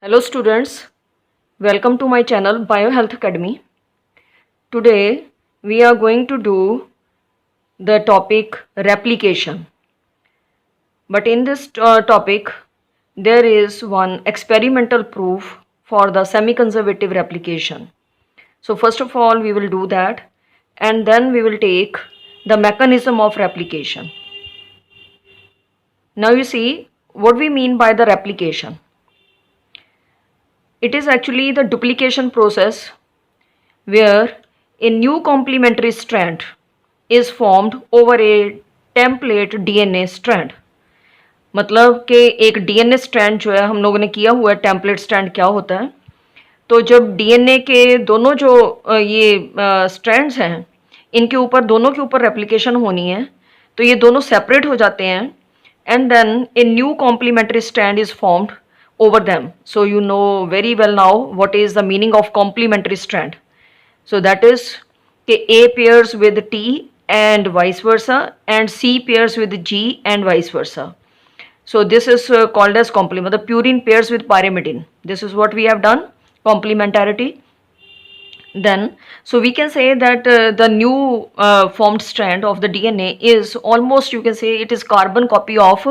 Hello students, welcome to my channel BioHealth Academy. Today we are going to do the topic replication. But in this topic there is one experimental proof for the semi-conservative replication. So first of all we will do that, and then we will take the mechanism of replication. Now you see what we mean by the replication. It is actually the duplication process where a new complementary strand is formed over a template DNA strand. मतलब कि एक DNA strand जो है हम लोगों ने किया हुआ है, टेम्पलेट स्ट्रैंड क्या होता है, तो जब डीएनए के दोनों जो ये स्ट्रैंड्स हैं इनके ऊपर दोनों के ऊपर रेप्लिकेशन होनी है, तो ये दोनों सेपरेट हो जाते हैं and then a new complementary strand is formed over them. So you know very well now what is the meaning of complementary strand. So that is A pairs with T and vice versa, and C pairs with G and vice versa. So this is called as complement. The purine pairs with pyrimidine. This is what we have done, complementarity. Then so we can say that the new formed strand of the DNA is almost, you can say, it is carbon copy of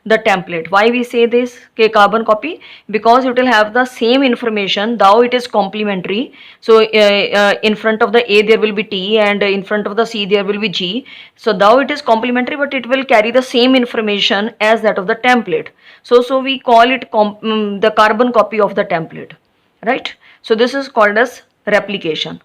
the template. Why we say this carbon copy? Because it will have the same information, though it is complementary. So in front of the A there will be T, and in front of the C there will be G. So though it is complementary, but it will carry the same information as that of the template. So we call it the carbon copy of the template, right? So this is called as replication.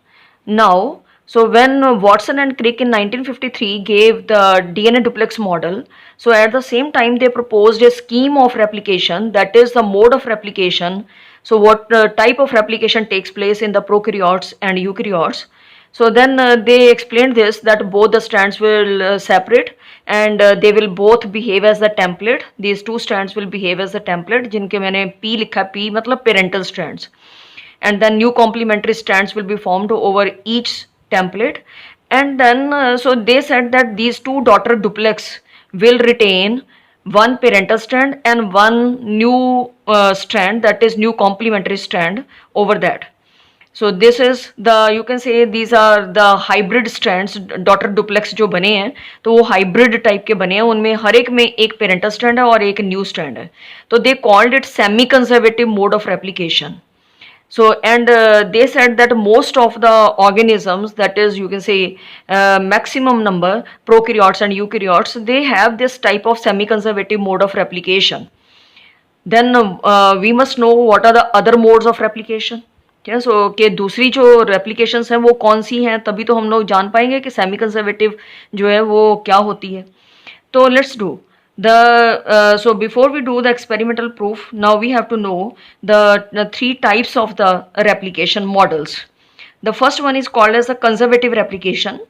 Now, so when Watson and Crick in 1953 gave the DNA duplex model, so at the same time they proposed a scheme of replication, that is the mode of replication. So what type of replication takes place in the prokaryotes and eukaryotes. So then they explained this, that both the strands will separate, and they will both behave as the template. These two strands will behave as the template, जिनके मैंने P लिखा, P मतलब parental strands. And then new complementary strands will be formed over each template. And then so they said that these two daughter duplex will retain one parental strand and one new strand, that is new complementary strand over that. So this is the, you can say, these are the hybrid strands. Daughter duplex जो बने हैं तो वो hybrid type के बने हैं, उनमें हर एक में एक पेरेंटल स्ट्रैंड है और एक न्यू स्ट्रैंड है. तो they called it semi conservative mode of replication. So and they said that most of the organisms, that is, you can say, maximum number prokaryotes and eukaryotes, they have this type of semi-conservative mode of replication. Then we must know what are the other modes of replication. क्या सो कि दूसरी जो रेप्लिकेशंस हैं वो कौन सी हैं, तभी तो हम लोग जान पाएंगे कि सेमी कंजर्वेटिव जो है वो क्या होती है. तो let's do so before we do the experimental proof, now we have to know the three types of the replication models. The first one is called as the conservative replication.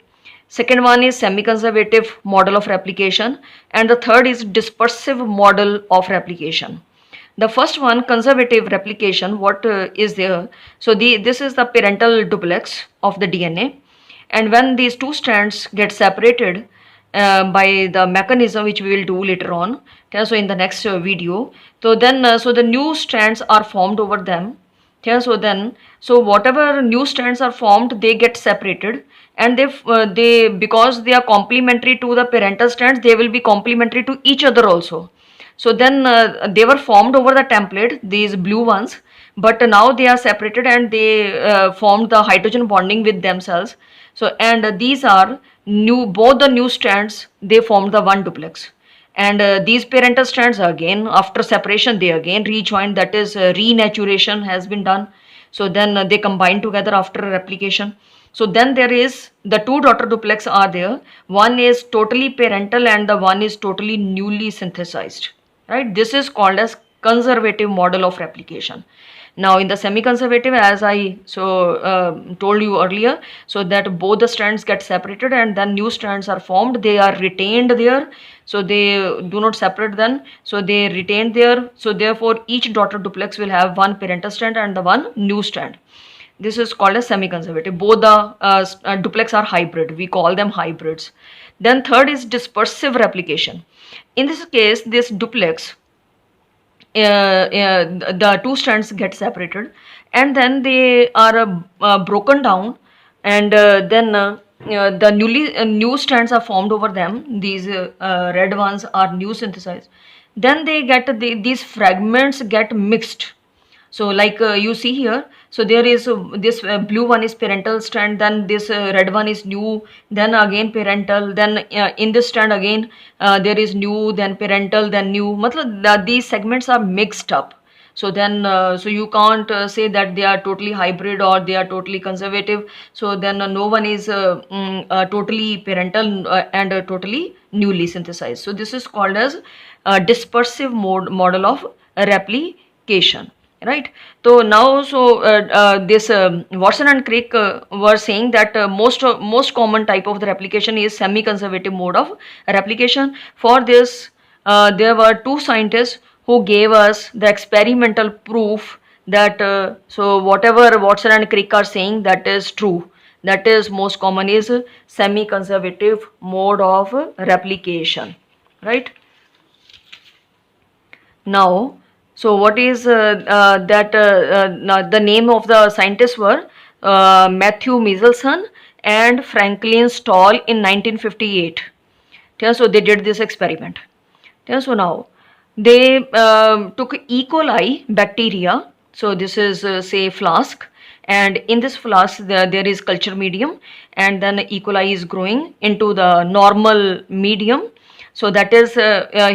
Second one is semi-conservative model of replication, and the third is dispersive model of replication. The first one, conservative replication, what is there? So this is the parental duplex of the DNA, and when these two strands get separated by the mechanism which we will do later on, okay, so in the next video, so then so the new strands are formed over them. Okay, so then so whatever new strands are formed, they get separated, and they because they are complementary to the parental strands, they will be complementary to each other also. So then they were formed over the template, these blue ones, but now they are separated and they formed the hydrogen bonding with themselves. So and these are new, both the new strands, they formed the one duplex, and these parental strands again after separation they again rejoined, that is renaturation has been done. So then they combine together after replication. So then there is the two daughter duplex are there, one is totally parental and the one is totally newly synthesized, right? This is called as conservative model of replication. Now in the semi-conservative, as I told you earlier, so that both the strands get separated and then new strands are formed, they are retained there, so they do not separate then, so they retained there. So therefore each daughter duplex will have one parental strand and the one new strand. This is called as semi-conservative. Both the duplex are hybrid, we call them hybrids. Then third is dispersive replication. In this case, this duplex the two strands get separated, and then they are broken down, and then the new strands are formed over them. These red ones are new synthesized. Then they get these fragments get mixed. So like you see here, so there is this blue one is parental strand, then this red one is new, then again parental, then in this strand again there is new, then parental, then new. Matlab these segments are mixed up. So then so you can't say that they are totally hybrid or they are totally conservative. So then no one is totally parental and totally newly synthesized. So this is called as dispersive model of replication, right? So now, so this Watson and Crick were saying that most common type of the replication is semi-conservative mode of replication. For this there were two scientists who gave us the experimental proof that so whatever Watson and Crick are saying, that is true. That is most common is semi-conservative mode of replication, right? Now, so what is the name of the scientists were Matthew Michelson and Franklin Stahl in 1958. Yeah, so they did this experiment. Yeah, so now they took E. coli bacteria. So this is say flask, and in this flask there is culture medium, and then E. coli is growing into the normal medium. So that is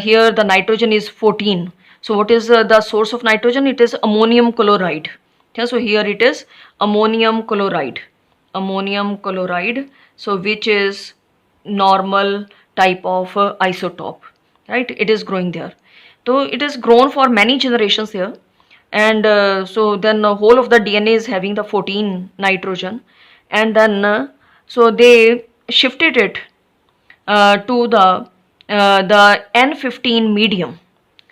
here the nitrogen is 14. So what is the source of nitrogen? It is ammonium chloride. Yeah, so here it is ammonium chloride. Ammonium chloride, so which is normal type of isotope, right? It is growing there. So it is grown for many generations here, and so then the whole of the DNA is having the 14 nitrogen, and then so they shifted it to the N15 medium,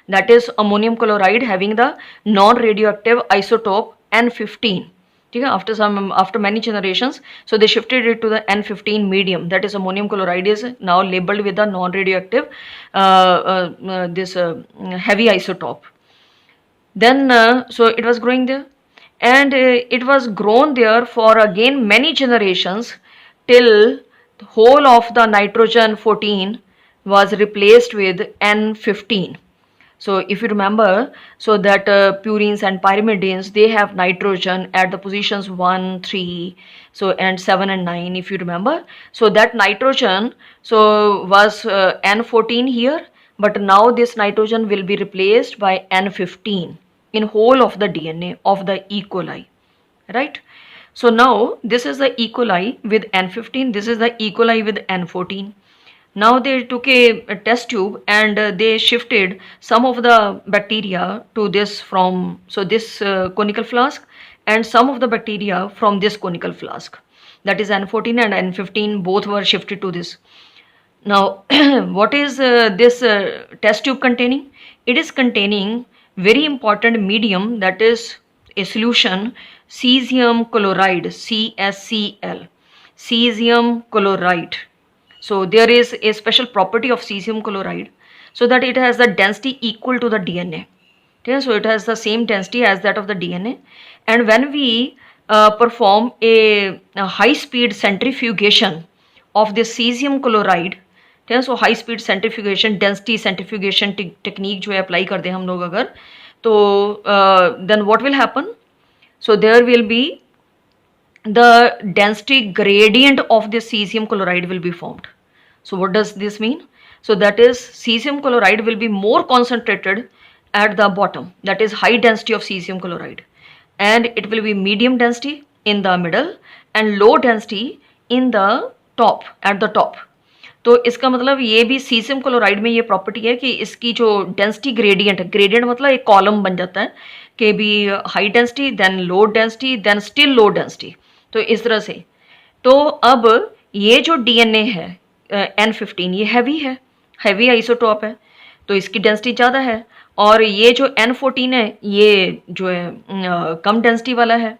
that is ammonium chloride having the non-radioactive isotope N15. Okay, after many generations, so they shifted it to the N15 medium, that is ammonium chloride is now labeled with the non-radioactive this heavy isotope. Then so it was growing there, and it was grown there for again many generations till the whole of the nitrogen 14 was replaced with N15. So if you remember, so that purines and pyrimidines, they have nitrogen at the positions 1, 3, so and 7 and 9, if you remember. So that nitrogen so was N14 here, but now this nitrogen will be replaced by N15 in whole of the DNA of the E. coli, right? So now this is the E. coli with N15, this is the E. coli with N14. Now they took a test tube and they shifted some of the bacteria to this from, so this conical flask, and some of the bacteria from this conical flask, that is N14 and N15, both were shifted to this. Now what is this test tube containing? It is containing very important medium, that is a solution cesium chloride, CSCl, cesium chloride. So there is a special property of cesium chloride, so that it has the density equal to the DNA. Okay, so it has the same density as that of the DNA, and when we perform a high speed centrifugation of this cesium chloride, ठीक है, so high speed centrifugation, density centrifugation technique जो है apply करते हैं हम लोग अगर, तो then what will happen, so there will be the density gradient of this cesium chloride will be formed. So what does this mean? So that is cesium chloride will be more concentrated at the bottom, that is high density of cesium chloride, and it will be medium density in the middle and low density in the top, at the top. तो इसका मतलब ये भी caesium chloride में ये property है कि इसकी जो डेंसिटी ग्रेडियंट है, ग्रेडियंट मतलब एक कॉलम बन जाता है कि भी high density, then low density, then still low density, तो इस तरह से। तो अब ये जो डीएनए है N15, ये हैवी हैवी आइसोटॉप है, तो इसकी डेंसिटी ज़्यादा है, और ये जो N14 है ये जो है कम डेंसिटी वाला है।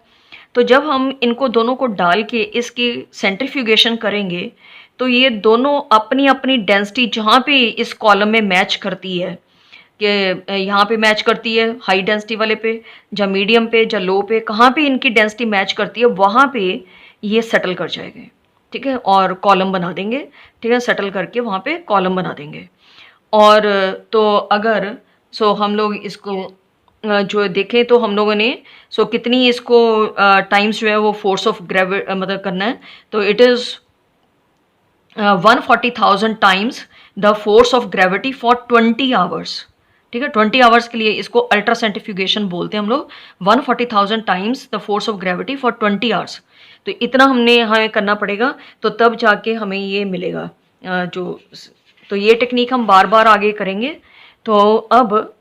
तो जब हम इनको दोनों को डाल के इसकी सेंट्रीफ्यूगेशन करेंगे तो ये दोनों अपनी अपनी डेंसिटी जहाँ पे इस कॉलम में मैच करती है, कि यहाँ पे मैच करती है हाई डेंसिटी वाले पे, या मीडियम पे, या लो पे, कहाँ पे इनकी डेंसिटी मैच करती है वहाँ पे ये सेटल कर जाएंगे, ठीक है, और कॉलम बना देंगे, ठीक है, सेटल करके वहाँ पे कॉलम बना देंगे। और तो अगर हम लोग इसको जो देखें तो हम लोगों ने कितनी इसको टाइम्स जो है वो फोर्स ऑफ मतलब करना है, तो it is 140,000 times the force of gravity for 20 hours, ठीक है, 20 आवर्स के लिए इसको अल्ट्रा सेंट्रीफ्यूगेशन बोलते हैं हम लोग। 140,000 times the force of gravity for 20 hours, तो इतना हमने हमें करना पड़ेगा, तो तब जाके हमें ये मिलेगा जो, तो ये टेक्निक हम बार बार आगे करेंगे। तो अब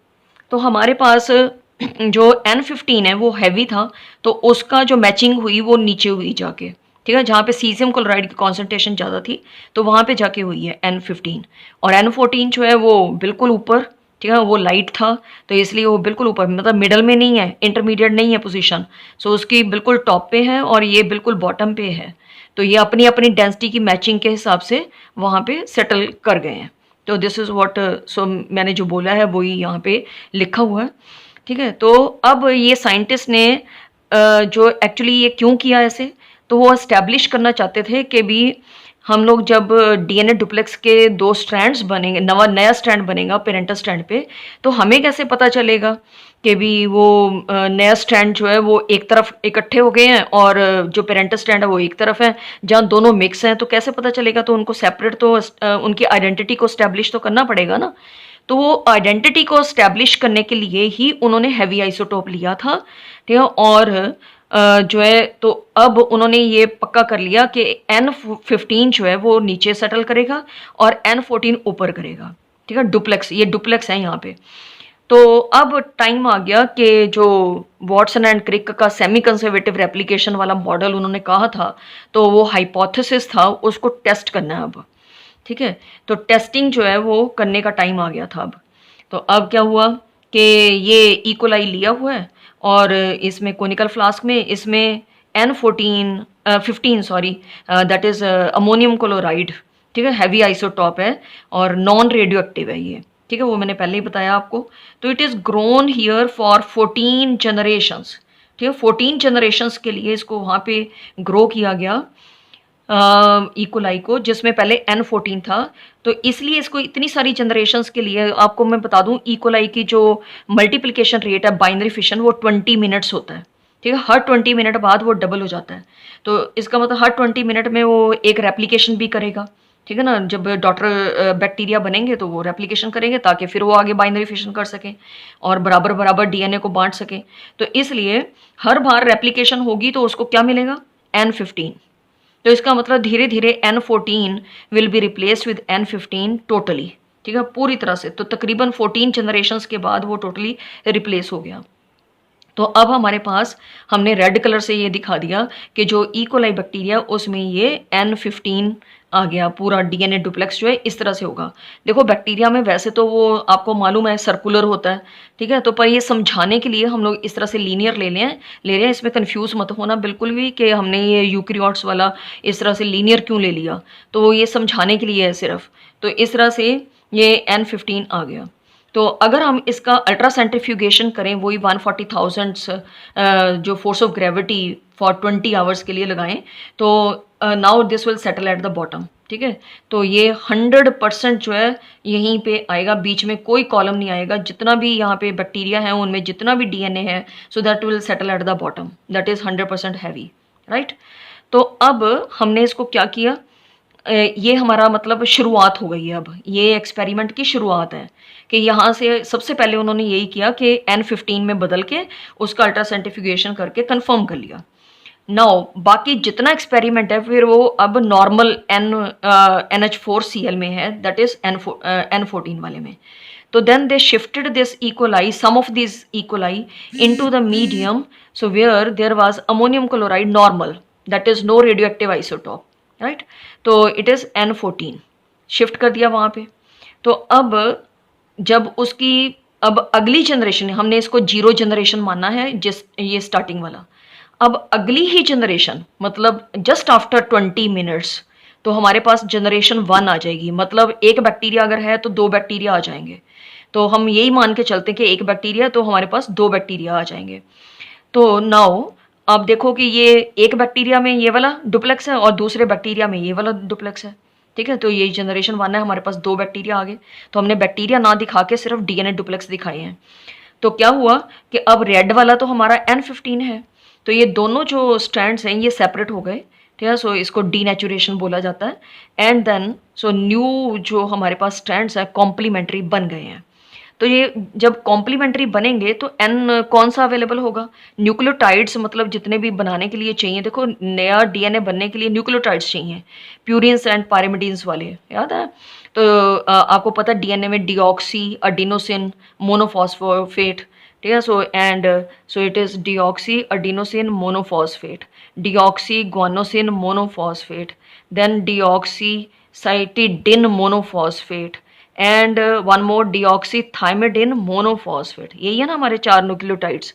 तो हमारे पास जो N15 है वो हैवी था, तो उसका जो मैचिंग हुई वो नीचे हुई जाके, ठीक है, जहाँ पे सीजियम क्लोराइड की कॉन्सेंट्रेशन ज़्यादा थी तो वहाँ पे जाके हुई है N15, और N14 जो है वो बिल्कुल ऊपर, ठीक है, वो लाइट था तो इसलिए वो बिल्कुल ऊपर, मतलब मिडल में नहीं है, इंटरमीडिएट नहीं है पोजीशन, उसकी बिल्कुल टॉप पे है और ये बिल्कुल बॉटम पे है। तो ये अपनी अपनी डेंसिटी की मैचिंग के हिसाब से वहाँ पे सेटल कर गए हैं। तो दिस इज़ व्हाट, मैंने जो बोला है वही यहाँ पे लिखा हुआ है, ठीक है। तो अब ये साइंटिस्ट ने जो एक्चुअली ये क्यों किया ऐसे, तो वो एस्टैब्लिश करना चाहते थे कि भी हम लोग जब डीएनए डुप्लेक्स के 2 स्ट्रैंड्स बनेंगे, नया स्ट्रैंड बनेगा पेरेंटल स्ट्रैंड पे, तो हमें कैसे पता चलेगा कि भी वो नया स्ट्रैंड जो है वो एक तरफ इकट्ठे हो गए हैं और जो पेरेंटल स्ट्रैंड है वो एक तरफ है, जहाँ दोनों मिक्स हैं, तो कैसे पता चलेगा? तो उनको सेपरेट तो उनकी आइडेंटिटी को स्टैब्लिश तो करना पड़ेगा ना। तो वो आइडेंटिटी को स्टैब्लिश करने के लिए ही उन्होंने हैवी आइसोटोप लिया था, ठीक है। और जो है तो अब उन्होंने ये पक्का कर लिया कि N15 जो है वो नीचे सेटल करेगा और N14 ऊपर करेगा, ठीक है। डुप्लेक्स, ये डुप्लेक्स है यहाँ पे। तो अब टाइम आ गया कि जो वॉटसन एंड क्रिक का सेमी कंजर्वेटिव रेप्लिकेशन वाला मॉडल उन्होंने कहा था, तो वो हाइपोथेसिस था, उसको टेस्ट करना है अब, ठीक है। तो टेस्टिंग जो है वो करने का टाइम आ गया था अब। तो अब क्या हुआ कि ये इकोलाई लिया हुआ है और इसमें कोनिकल फ्लास्क में इसमें N15 that is ammonium chloride, ठीक है, हैवी आइसोटॉप है और नॉन रेडियो एक्टिव है ये, ठीक है, वो मैंने पहले ही बताया आपको। तो it is grown here for 14 generations, ठीक है, 14 जनरेशंस के लिए इसको वहाँ पे ग्रो किया गया इकोलाई को, जिसमें पहले N14 था। तो इसलिए इसको इतनी सारी जनरेशंस के लिए, आपको मैं बता दूं, इकोलाई की जो मल्टीप्लिकेशन रेट है बाइनरी फिशन वो 20 मिनट्स होता है, ठीक है। हर 20 मिनट बाद वो डबल हो जाता है, तो इसका मतलब हर 20 मिनट में वो एक रेप्लिकेशन भी करेगा, ठीक है ना। जब डॉटर बैक्टीरिया बनेंगे तो वो रेप्लिकेशन करेंगे ताकि फिर वो आगे बाइनरी फिशन कर सकें और बराबर बराबर डीएनए को बांट सकें। तो इसलिए हर बार रेप्लिकेशन होगी तो उसको क्या मिलेगा? N15। तो इसका मतलब धीरे धीरे N14 will be replaced with N15 totally, ठीक है, पूरी तरह से। तो तकरीबन 14 जनरेशंस के बाद वो टोटली रिप्लेस हो गया। तो अब हमारे पास, हमने रेड कलर से ये दिखा दिया कि जो इकोलाई बैक्टीरिया उसमें ये N15 आ गया, पूरा डीएनए डुप्लेक्स जो है इस तरह से होगा। देखो बैक्टीरिया में वैसे तो वो आपको मालूम है सर्कुलर होता है, ठीक है, तो पर ये समझाने के लिए हम लोग इस तरह से लीनियर ले रहे हैं। इसमें कंफ्यूज मत होना बिल्कुल भी कि हमने ये यूकैरियोट्स वाला इस तरह से लीनियर क्यों ले लिया, तो वो ये समझाने के लिए है सिर्फ। तो इस तरह से ये N15 आ गया। तो अगर हम इसका अल्ट्रा सेंट्रीफ्यूगेशन करें, वही 140,000 जो force of gravity for 20 hours के लिए लगाएं, तो now this will settle at the bottom, ठीक है। तो ये 100% जो है यहीं पे आएगा, बीच में कोई कॉलम नहीं आएगा। जितना भी यहाँ पे बैक्टीरिया है उनमें जितना भी डीएनए है, so that will settle at the bottom, that is 100% heavy, right. तो अब हमने इसको क्या किया, ये हमारा मतलब शुरुआत हो गई है। अब ये एक्सपेरिमेंट की शुरुआत है कि यहाँ से सबसे पहले उन्होंने यही किया कि N15 में बदल के उसका अल्ट्रा सेंट्रीफ्यूगेशन करके कंफर्म कर लिया। नाउ बाकी जितना एक्सपेरिमेंट है फिर वो अब नॉर्मल NH4Cl में है, दैट इज N14 वाले में। तो then they shifted this E coli, some of this E coli into the medium, so where there was ammonium chloride normal, that is no radio active isotope, right. तो it is N14 shift कर दिया वहाँ पे। तो अब जब उसकी अब अगली जनरेशन, हमने इसको 0 जनरेशन माना है, जिस ये स्टार्टिंग वाला, अब अगली ही जनरेशन मतलब जस्ट आफ्टर 20 मिनट्स तो हमारे पास जनरेशन 1 आ जाएगी। मतलब एक बैक्टीरिया अगर है तो 2 बैक्टीरिया आ जाएंगे। तो हम यही मान के चलते हैं कि एक बैक्टीरिया, तो हमारे पास 2 बैक्टीरिया आ जाएंगे। तो नाउ आप देखो कि ये एक बैक्टीरिया में ये वाला डुप्लेक्स है और दूसरे बैक्टीरिया में ये वाला डुप्लेक्स है। ठीक है, तो ये जनरेशन 1 है, हमारे पास 2 बैक्टीरिया आ गए। तो हमने बैक्टीरिया ना दिखा के सिर्फ डीएनए डुप्लेक्स दिखाए हैं। तो क्या हुआ कि अब रेड वाला तो हमारा N15 है, तो ये दोनों जो स्ट्रैंड्स हैं ये सेपरेट हो गए। ठीक है, सो इसको डीनेचुरेशन बोला जाता है। एंड देन सो न्यू जो हमारे पास स्ट्रैंड्स हैं कॉम्प्लीमेंट्री बन गए हैं। तो ये जब कॉम्प्लीमेंट्री बनेंगे तो एन कौन सा अवेलेबल होगा? न्यूक्लियोटाइड्स, मतलब जितने भी बनाने के लिए चाहिए। देखो नया डीएनए बनने के लिए न्यूक्लियोटाइड्स चाहिए, प्यूरिन्स एंड पायरिमिडीन्स वाले, याद है? तो आपको पता है डीएनए में डीऑक्सी अडीनोसिन मोनोफॉस्फेट, ठीक है, so it is deoxy adenosine monophosphate, deoxy guanosine monophosphate, then deoxy cytidine monophosphate and one more deoxythymidine monophosphate. यही है ना हमारे 4 न्यूक्लियोटाइड्स।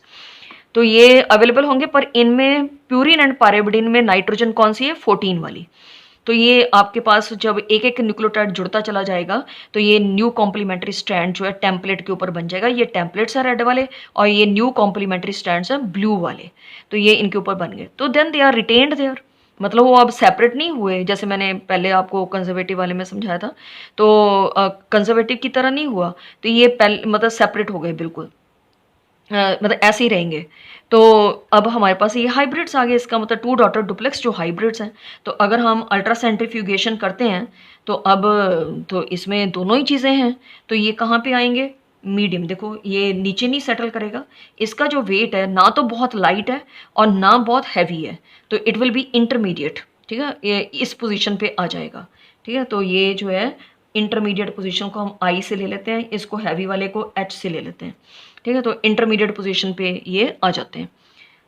तो ये अवेलेबल होंगे, पर इनमें प्यूरिन एंड पायरिमिडिन में नाइट्रोजन कौन सी है? 14 वाली। तो ये आपके पास जब एक एक न्यूक्लियोटाइड जुड़ता चला जाएगा तो ये न्यू कॉम्प्लीमेंट्री स्ट्रैंड जो है टेम्पलेट के ऊपर बन जाएगा। ये टेम्पलेट्स है रेड वाले और ये न्यू कॉम्प्लीमेंट्री स्ट्रैंड्स हैं ब्लू वाले, तो ये इनके ऊपर बन गए। तो then they are retained there, मतलब वो अब सेपरेट नहीं हुए, जैसे मैंने पहले आपको कंजर्वेटिव वाले में समझाया था। तो कंजर्वेटिव की तरह नहीं हुआ, तो ये पहले मतलब सेपरेट हो गए बिल्कुल, मतलब ऐसे ही रहेंगे। तो अब हमारे पास ये हाइब्रिड्स आ गए, इसका मतलब 2 डॉटर डुप्लेक्स जो हाइब्रिड्स हैं। तो अगर हम अल्ट्रा सेंट्रीफ्यूगेशन करते हैं तो अब तो इसमें दोनों ही चीज़ें हैं, तो ये कहाँ पे आएंगे? मीडियम। देखो ये नीचे नहीं सेटल करेगा, इसका जो वेट है ना तो बहुत लाइट है और ना बहुत हैवी है, तो इट विल बी इंटरमीडिएट। ठीक है, ये इस पोजीशन पे आ जाएगा। ठीक है, तो ये जो है इंटरमीडिएट पोजीशन को हम आई से ले लेते हैं, इसको हैवी वाले को एच से ले लेते हैं। ठीक है, तो इंटरमीडिएट पोजीशन पे ये आ जाते हैं।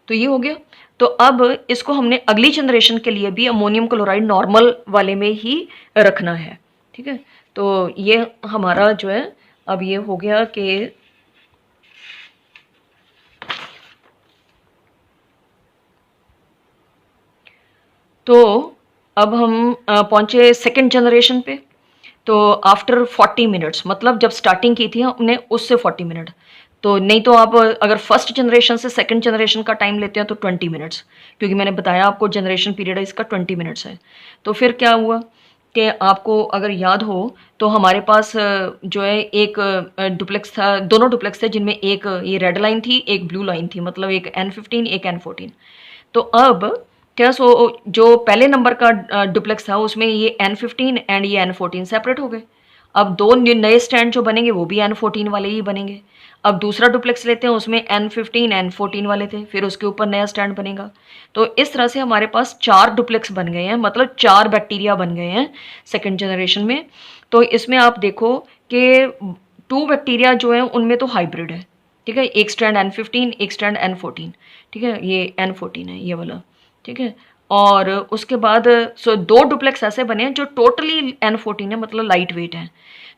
तो ये हो गया। तो अब इसको हमने अगली जनरेशन के लिए भी अमोनियम क्लोराइड नॉर्मल वाले में ही रखना है। ठीक है, तो ये हमारा जो है अब ये हो गया कि तो अब हम पहुंचे सेकेंड जनरेशन पे। तो आफ्टर 40 मिनट्स, मतलब जब स्टार्टिंग की थी हमने उससे 40 मिनट, तो नहीं तो आप अगर फर्स्ट जनरेशन से सेकंड जनरेशन का टाइम लेते हैं तो 20 मिनट्स, क्योंकि मैंने बताया आपको जनरेशन पीरियड है इसका 20 मिनट्स है। तो फिर क्या हुआ कि आपको अगर याद हो तो हमारे पास जो है एक डुप्लेक्स था, दोनों डुप्लेक्स थे जिनमें एक ये रेड लाइन थी एक ब्लू लाइन थी, मतलब एक N15 एक N14। तो अब क्या जो पहले नंबर का डुप्लेक्स था उसमें ये N15 एंड ये N14 सेपरेट हो गए। अब 2 नए स्टैंड जो बनेंगे वो भी N14 वाले ही बनेंगे। अब दूसरा डुप्लेक्स लेते हैं, उसमें N15 N14 वाले थे, फिर उसके ऊपर नया स्टैंड बनेगा। तो इस तरह से हमारे पास 4 डुप्लेक्स बन गए हैं, मतलब 4 बैक्टीरिया बन गए हैं सेकेंड जनरेशन में। तो इसमें आप देखो कि 2 बैक्टीरिया जो हैं उनमें तो हाइब्रिड है। ठीक है, एक स्टैंड N15 एक स्टैंड N14। ठीक है, ये N14 है ये वाला। ठीक है, और उसके बाद 2 डुप्लेक्स ऐसे बने हैं जो टोटली N14 है, मतलब लाइट वेट है।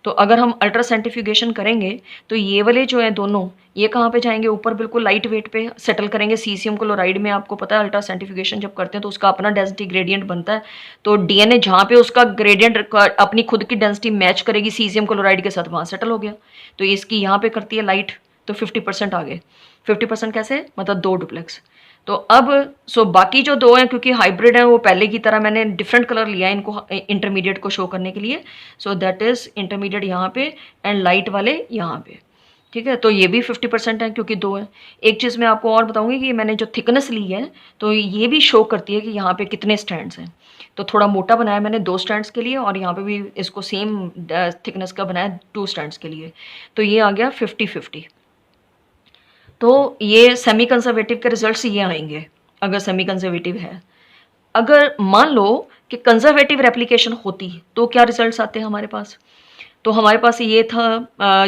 तो अगर हम अल्ट्रा सेंट्रीफ्यूगेशन करेंगे तो ये वाले जो है दोनों ये कहाँ पे जाएंगे? ऊपर बिल्कुल लाइट वेट पे सेटल करेंगे। सीसियम क्लोराइड में आपको पता है अल्ट्रा सेंट्रीफ्यूगेशन जब करते हैं तो उसका अपना डेंसिटी ग्रेडियंट बनता है। तो डीएनए जहाँ पे उसका ग्रेडियंट अपनी खुद की डेंसिटी मैच करेगी सीसियम क्लोराइड के साथ, वहाँ सेटल हो गया। तो इसकी यहाँ पे करती है लाइट, तो 50% आ गए। 50% कैसे? मतलब 2 डुप्लेक्स। तो अब बाकी जो 2 हैं क्योंकि हाइब्रिड हैं वो पहले की तरह मैंने डिफरेंट कलर लिया है इनको इंटरमीडिएट को शो करने के लिए। सो दैट इज इंटरमीडिएट यहाँ पे एंड लाइट वाले यहाँ पे। ठीक है, तो ये भी 50% है क्योंकि 2 है। एक चीज़ मैं आपको और बताऊंगी कि मैंने जो थिकनेस ली है तो ये भी शो करती है कि यहाँ पे कितने स्टैंड्स हैं। तो थोड़ा मोटा बनाया मैंने 2 स्टैंड्स के लिए और यहाँ पे भी इसको सेम थिकनेस का बनाया 2 स्टैंड्स के लिए। तो ये आ गया 50-50। तो ये सेमी कंजर्वेटिव के रिजल्ट्स ये आएंगे अगर सेमी कंजर्वेटिव है। अगर मान लो कि कंजर्वेटिव रेप्लिकेशन होती तो क्या रिजल्ट्स आते हैं हमारे पास? तो हमारे पास ये था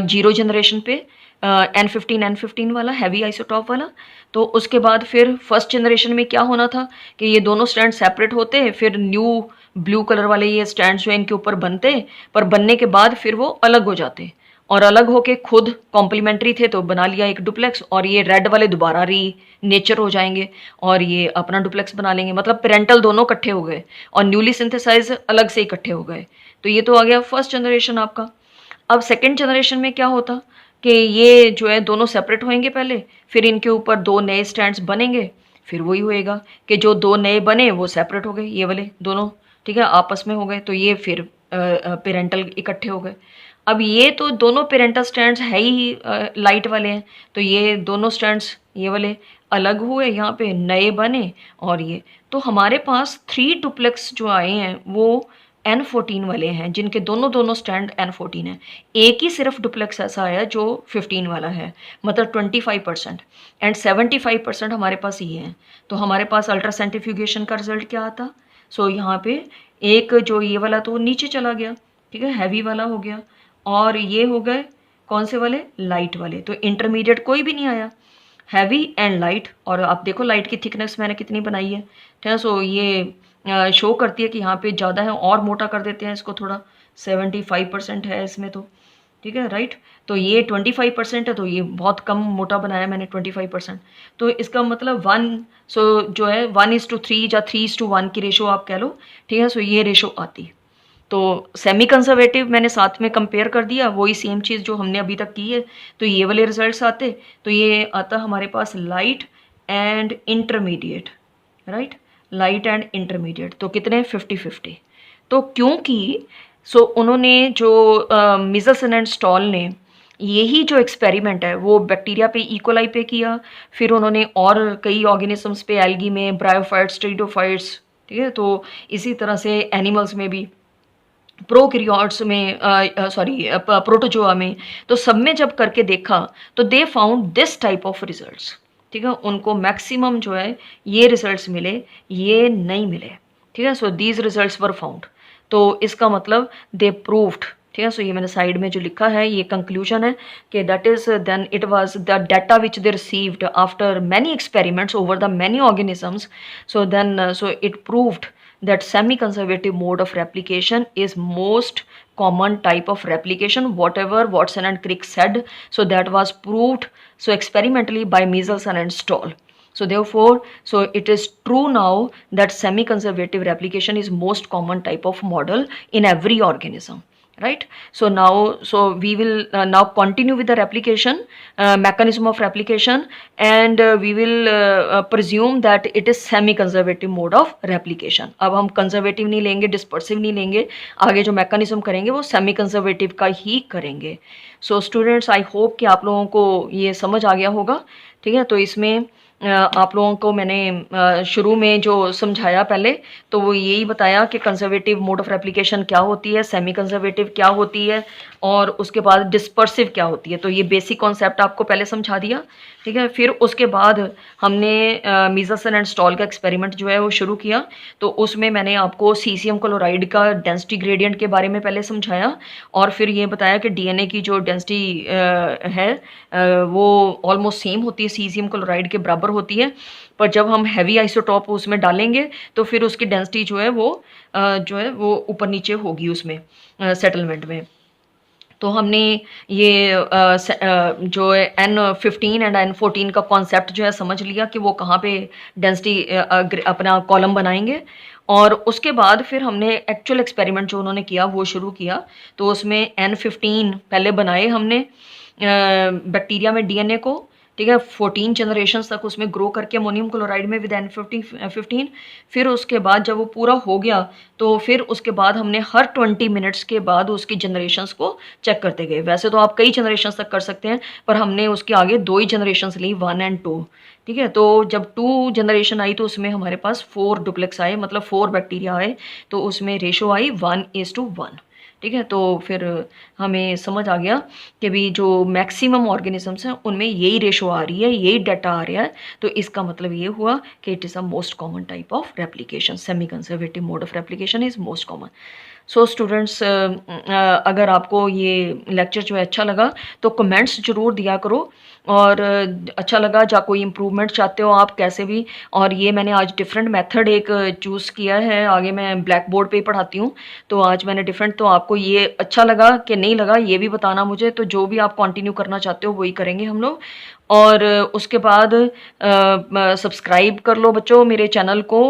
0 जनरेशन पे N15 वाला हैवी आइसोटॉप वाला। तो उसके बाद फिर फर्स्ट जनरेशन में क्या होना था कि ये दोनों स्टैंड सेपरेट होते, फिर न्यू ब्लू कलर वाले ये स्टैंड जो इनके ऊपर बनते, पर बनने के बाद फिर वो अलग हो जाते और अलग होके खुद कॉम्प्लीमेंट्री थे तो बना लिया एक डुप्लेक्स, और ये रेड वाले दोबारा री नेचर हो जाएंगे और ये अपना डुप्लेक्स बना लेंगे। मतलब पेरेंटल दोनों इकट्ठे हो गए और न्यूली सिंथेसाइज अलग से इकट्ठे हो गए। तो ये तो आ गया फर्स्ट जनरेशन आपका। अब सेकेंड जनरेशन में क्या होता कि ये जो है दोनों सेपरेट होंगे पहले, फिर इनके ऊपर दो नए स्टैंड्स बनेंगे, फिर वही होएगा कि जो दो नए बने वो सेपरेट हो गए, ये वाले दोनों, ठीक है, आपस में हो गए, तो ये फिर पेरेंटल इकट्ठे हो गए। अब ये तो दोनों पेरेंटल स्टैंड्स है ही लाइट वाले हैं, तो ये दोनों स्टैंड्स ये वाले अलग हुए, यहाँ पे नए बने, और ये तो हमारे पास 3 डुप्लेक्स जो आए हैं वो N14 वाले हैं, जिनके दोनों दोनों स्टैंड N14 है। एक ही सिर्फ डुप्लेक्स ऐसा आया जो 15 वाला है, मतलब 25%, एंड 75% हमारे पास ये हैं। तो हमारे पास अल्ट्रा सेंट्रीफ्यूगेशन का रिजल्ट क्या आता? सो यहाँ पे एक जो ये वाला तो नीचे चला गया, ठीक है, हैवी वाला हो गया, और ये हो गए कौन से वाले? लाइट वाले। तो इंटरमीडिएट कोई भी नहीं आया, हैवी एंड लाइट। और आप देखो लाइट की थिकनेस मैंने कितनी बनाई है, ठीक है। सो ये शो करती है कि यहाँ पे ज़्यादा है, और मोटा कर देते हैं इसको थोड़ा, 75% है इसमें तो, ठीक है, राइट। तो ये 25% है, तो ये बहुत कम मोटा बनाया मैंने 25%। तो इसका मतलब 1, सो जो है 1:3 या 3:1 की रेशो आप कह लो, ठीक है। सो ये रेशो आती। तो सेमी कंजर्वेटिव मैंने साथ में कंपेयर कर दिया, वही सेम चीज़ जो हमने अभी तक की है, तो ये वाले रिजल्ट्स आते। तो ये आता हमारे पास light and intermediate, right, light and intermediate. तो कितने? 50-50। तो क्योंकि उन्होंने जो मिजल्सन एंड स्टॉल ने यही जो एक्सपेरिमेंट है वो बैक्टीरिया पे, इकोलाई पे किया, फिर उन्होंने और कई ऑर्गेनिजम्स पे, एल्गी में, ब्रायोफाइट्स, टेरिडोफाइट्स, ठीक है, तो इसी तरह से एनिमल्स में भी, प्रोकैरियोट्स में, सॉरी प्रोटोजोआ में, तो सब में जब करके देखा तो they found this type of results, ठीक है। उनको मैक्सिमम जो है ये रिजल्ट्स मिले, ये नहीं मिले, ठीक है। So these results were found. तो इसका मतलब दे प्रूव्ड, ठीक है। सो ये मैंने साइड में जो लिखा है ये कंक्लूजन है कि that is then it was the data which they received after many experiments over the many organisms, so then so it proved that semi-conservative mode of replication is most common type of replication, whatever Watson and Crick said. So that was proved so experimentally by Michelson and Stoll. So therefore, so it is true now that semi-conservative replication is most common type of model in every organism, right? So now, so we will now continue with the replication mechanism of replication, and we will presume that it is semi conservative mode of replication. अब हम conservative नहीं लेंगे, dispersive नहीं लेंगे, आगे जो mechanism करेंगे वो सेमी कंजर्वेटिव का ही करेंगे। सो स्टूडेंट्स, आई होप कि आप लोगों को ये समझ आ गया होगा, ठीक है। तो इसमें आप लोगों को मैंने शुरू में जो समझाया पहले, तो वो यही बताया कि कंजर्वेटिव मोड ऑफ रेप्लिकेशन क्या होती है, सेमी कंजर्वेटिव क्या होती है, और उसके बाद डिस्पर्सिव क्या होती है। तो ये बेसिक कॉन्सेप्ट आपको पहले समझा दिया, ठीक है। फिर उसके बाद हमने मिजल्सन एंड स्टॉल का एक्सपेरिमेंट जो है वो शुरू किया। तो उसमें मैंने आपको सीसियम क्लोराइड का डेंसिटी ग्रेडियंट के बारे में पहले समझाया, और फिर ये बताया कि डीएनए की जो डेंसिटी है वो ऑलमोस्ट सेम होती है, सीसियम क्लोराइड के बराबर होती है, पर जब हम हैवी आइसोटॉप उसमें डालेंगे तो फिर उसकी डेंसिटी जो है वो ऊपर नीचे होगी उसमें सेटलमेंट में। तो हमने ये जो N15 एंड N14 का कॉन्सेप्ट जो है समझ लिया कि वो कहाँ पे डेंसिटी अपना कॉलम बनाएंगे, और उसके बाद फिर हमने एक्चुअल एक्सपेरिमेंट जो उन्होंने किया वो शुरू किया। तो उसमें N15 पहले बनाए हमने बैक्टीरिया में डीएनए को, ठीक है, 14 जनरेशन तक उसमें ग्रो करके अमोनियम क्लोराइड में विद N15। फिर उसके बाद जब वो पूरा हो गया तो फिर उसके बाद हमने हर 20 मिनट्स के बाद उसकी जनरेशन्स को चेक करते गए। वैसे तो आप कई जनरेशन्स तक कर सकते हैं, पर हमने उसके आगे 2 ही जनरेशन्स ली, 1 और 2, ठीक है। तो जब 2 जनरेशन आई तो उसमें हमारे पास 4 डुप्लेक्स आए, मतलब 4 बैक्टीरिया आए, तो उसमें रेशो आई 1:1, ठीक है। तो फिर हमें समझ आ गया कि भी जो मैक्सिमम ऑर्गेनिजम्स हैं उनमें यही रेशो आ रही है, यही डाटा आ रहा है। तो इसका मतलब ये हुआ कि it is a most common type of replication, semi conservative mode of replication is most common. So students, अगर आपको ये लेक्चर जो है अच्छा लगा तो कमेंट्स ज़रूर दिया करो, और अच्छा लगा या कोई इम्प्रूवमेंट चाहते हो आप कैसे भी। और ये मैंने आज डिफरेंट मेथड एक चूज़ किया है, आगे मैं ब्लैक बोर्ड पे ही पढ़ाती हूँ, तो आज मैंने डिफरेंट, तो आपको ये अच्छा लगा कि नहीं लगा ये भी बताना मुझे। तो जो भी आप कंटिन्यू करना चाहते हो वही करेंगे हम लोग। और उसके बाद सब्सक्राइब कर लो बच्चों मेरे चैनल को,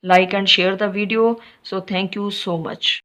like and share the video. So thank you so much.